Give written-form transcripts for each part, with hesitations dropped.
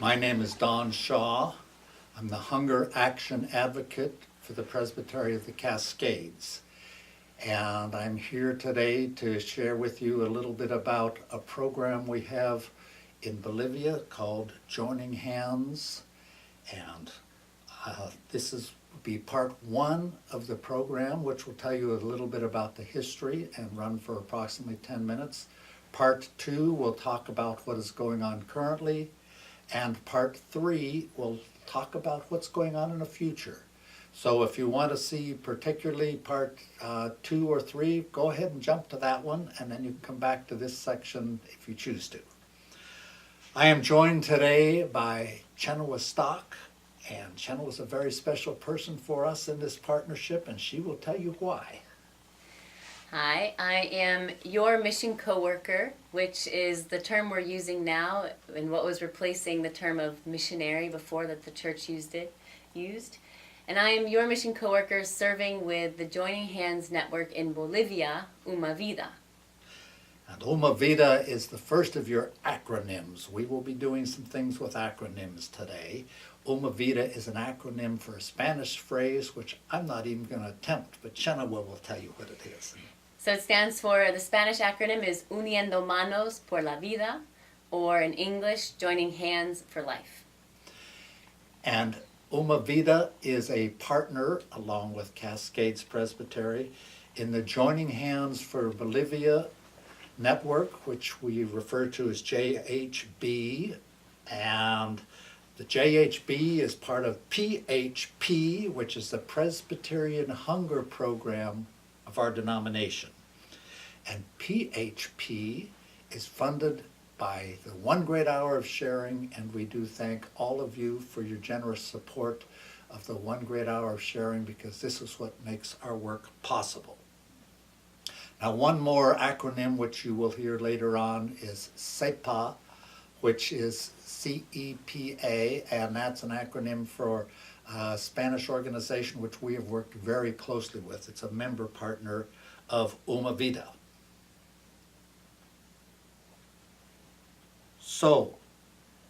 My name is Don Shaw. I'm the Hunger Action Advocate for the Presbytery of the Cascades. And I'm here today to share with you a little bit about a program we have in Bolivia called Joining Hands. And this will be part one of the program, which will tell you a little bit about the history and run for approximately 10 minutes. Part two will talk about what is going on currently. And part three will talk about what's going on in the future. So if you want to see particularly part 2 or 3, go ahead and jump to that one, and then you can come back to this section if you choose to. I am joined today by Chenoa Stock, and Chenoa is a very special person for us in this partnership, and she will tell you why. Hi, I am your mission coworker, which is the term we're using now and what was replacing the term of missionary before that the church used. And I am your mission coworker serving with the Joining Hands Network in Bolivia, Umavida. And Umavida is the first of your acronyms. We will be doing some things with acronyms today. Umavida is an acronym for a Spanish phrase, which I'm not even going to attempt, but Chenoa will tell you what it is. So it stands for, the Spanish acronym is Uniendo Manos por la Vida, or in English, Joining Hands for Life. And Umavida is a partner, along with Cascades Presbytery, in the Joining Hands for Bolivia network, which we refer to as JHB. And the JHB is part of PHP, which is the Presbyterian Hunger Program of our denomination. And PHP is funded by the One Great Hour of Sharing, and we do thank all of you for your generous support of the One Great Hour of Sharing, because this is what makes our work possible. Now, one more acronym which you will hear later on is CEPA, which is CEPA, and that's an acronym for a Spanish organization which we have worked very closely with. It's a member partner of Umavida. So,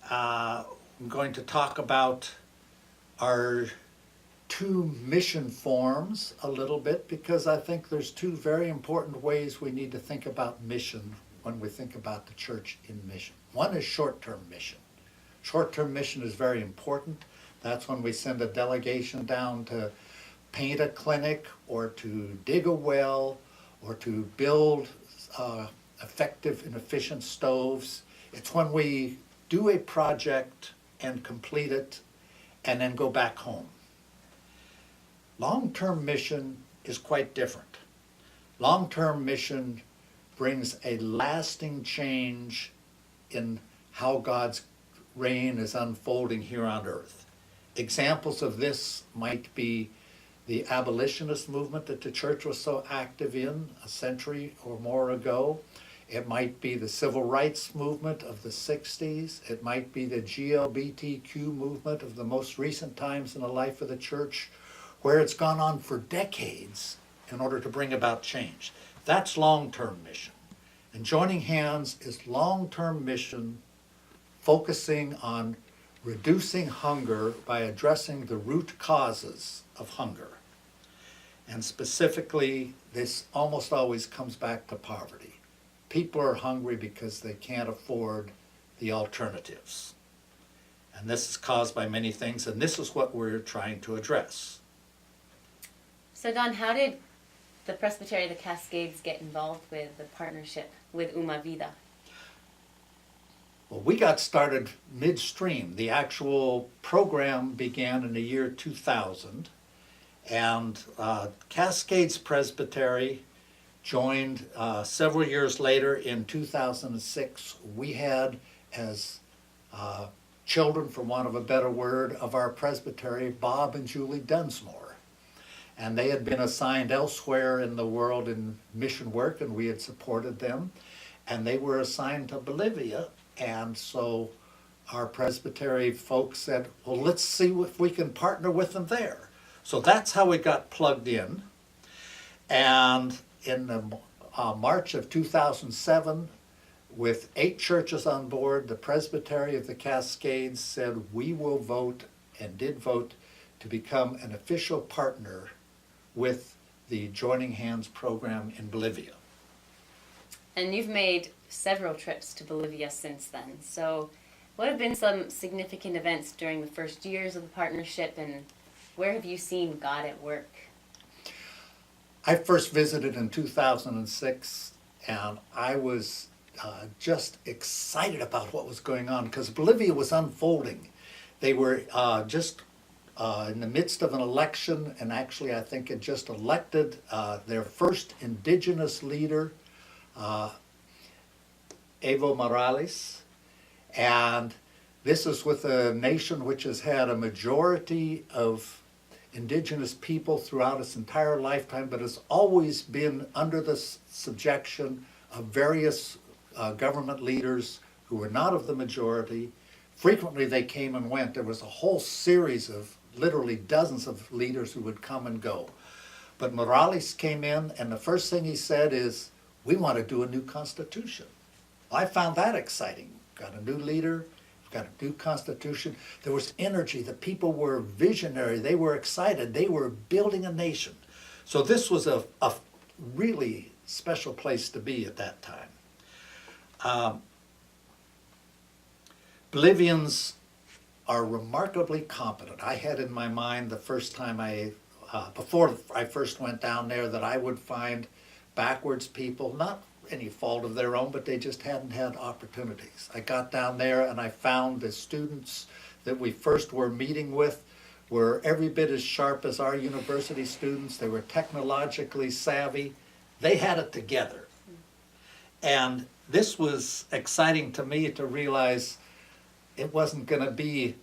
I'm going to talk about our two mission forms a little bit, because I think there's two very important ways we need to think about mission when we think about the church in mission. One is short-term mission. Short-term mission is very important. That's when we send a delegation down to paint a clinic, or to dig a well, or to build effective and efficient stoves. It's when we do a project and complete it and then go back home. Long-term mission is quite different. Long-term mission brings a lasting change in how God's reign is unfolding here on earth. Examples of this might be the abolitionist movement that the church was so active in a century or more ago. It might be the civil rights movement of the 60s. It might be the GLBTQ movement of the most recent times in the life of the church, where it's gone on for decades in order to bring about change. That's long-term mission. And Joining Hands is long-term mission, focusing on reducing hunger by addressing the root causes of hunger. And specifically, this almost always comes back to poverty. People are hungry because they can't afford the alternatives. And this is caused by many things, and this is what we're trying to address. So Don, how did the Presbytery of the Cascades get involved with the partnership with Umavida? Well, we got started midstream. The actual program began in the year 2000, and Cascades Presbytery joined several years later in 2006. We had, as children, for want of a better word, of our presbytery, Bob and Julie Dunsmore. And they had been assigned elsewhere in the world in mission work, and we had supported them. And they were assigned to Bolivia. And so our presbytery folks said, well, let's see if we can partner with them there. So that's how we got plugged in. And in the March of 2007, with 8 churches on board, the Presbytery of the Cascades said, we will vote, and did vote, to become an official partner with the Joining Hands program in Bolivia. And you've made several trips to Bolivia since then. So what have been some significant events during the first years of the partnership, and where have you seen God at work? I first visited in 2006, and I was just excited about what was going on because Bolivia was unfolding. They were just in the midst of an election, and actually I think had just elected their first indigenous leader, Evo Morales, and this is with a nation which has had a majority of indigenous people throughout its entire lifetime, but has always been under the subjection of various government leaders who were not of the majority. Frequently they came and went. There was a whole series of literally dozens of leaders who would come and go. But Morales came in, and the first thing he said is, we want to do a new constitution. I found that exciting. Got a new leader, got a new constitution. There was energy. The people were visionary. They were excited. They were building a nation. So this was a really special place to be at that time. Bolivians are remarkably competent. I had in my mind the first time before I first went down there, that I would find backwards people, not any fault of their own, but they just hadn't had opportunities. I got down there and I found the students that we first were meeting with were every bit as sharp as our university students. They were technologically savvy. They had it together. And this was exciting to me to realize it wasn't going to be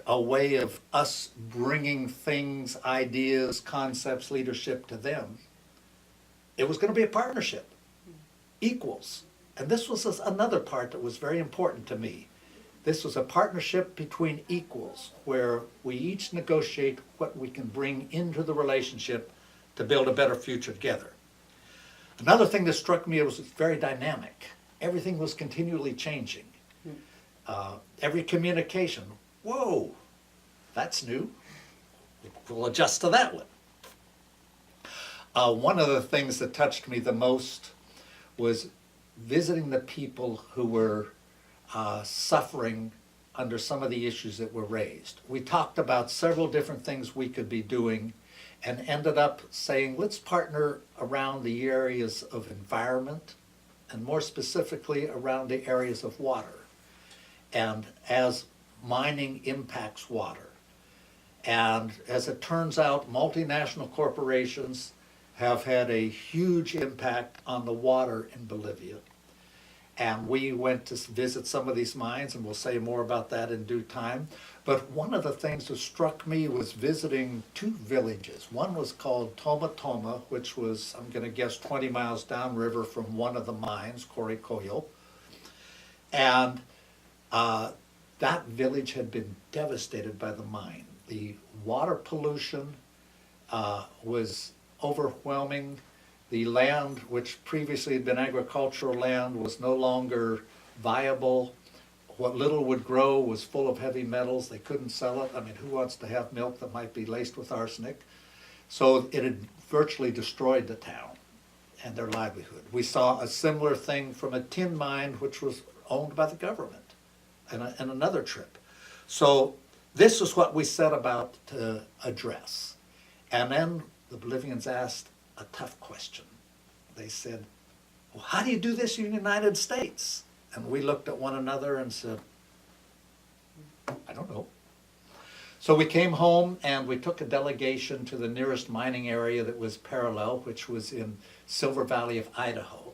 a way of us bringing things, ideas, concepts, leadership to them. It was going to be a partnership, equals. And this was another part that was very important to me. This was a partnership between equals, where we each negotiate what we can bring into the relationship to build a better future together. Another thing that struck me, it was very dynamic. Everything was continually changing. Every communication, whoa, that's new. We'll adjust to that one. One of the things that touched me the most was visiting the people who were suffering under some of the issues that were raised. We talked about several different things we could be doing and ended up saying, let's partner around the areas of environment, and more specifically around the areas of water. And as mining impacts water, and as it turns out, multinational corporations have had a huge impact on the water in Bolivia. And we went to visit some of these mines, and we'll say more about that in due time. But one of the things that struck me was visiting 2 villages. One was called Toma Toma, which was, I'm going to guess, 20 miles downriver from one of the mines, Coricoyo. And that village had been devastated by the mine. The water pollution was overwhelming. The land, which previously had been agricultural land, was no longer viable. What little would grow was full of heavy metals. They couldn't sell it. I mean, who wants to have milk that might be laced with arsenic? So it had virtually destroyed the town and their livelihood. We saw a similar thing from a tin mine, which was owned by the government, and another trip. So this is what we set about to address. And then the Bolivians asked a tough question. They said, well, how do you do this in the United States? And we looked at one another and said, I don't know. So we came home and we took a delegation to the nearest mining area that was parallel, which was in Silver Valley of Idaho,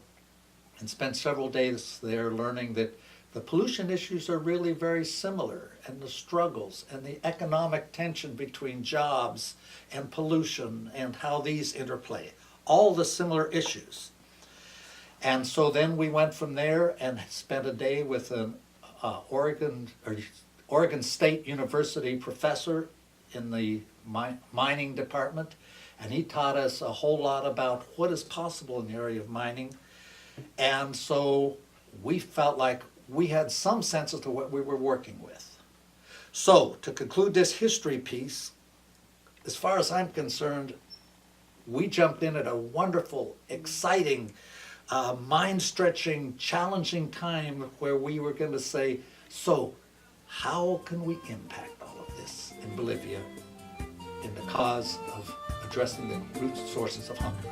and spent several days there learning that the pollution issues are really very similar, and the struggles and the economic tension between jobs and pollution and how these interplay, all the similar issues. And so then we went from there and spent a day with an Oregon State University professor in the mining department, and he taught us a whole lot about what is possible in the area of mining. And so we felt like we had some sense as to what we were working with. So, to conclude this history piece, as far as I'm concerned, we jumped in at a wonderful, exciting, mind-stretching, challenging time where we were going to say, so how can we impact all of this in Bolivia in the cause of addressing the root sources of hunger?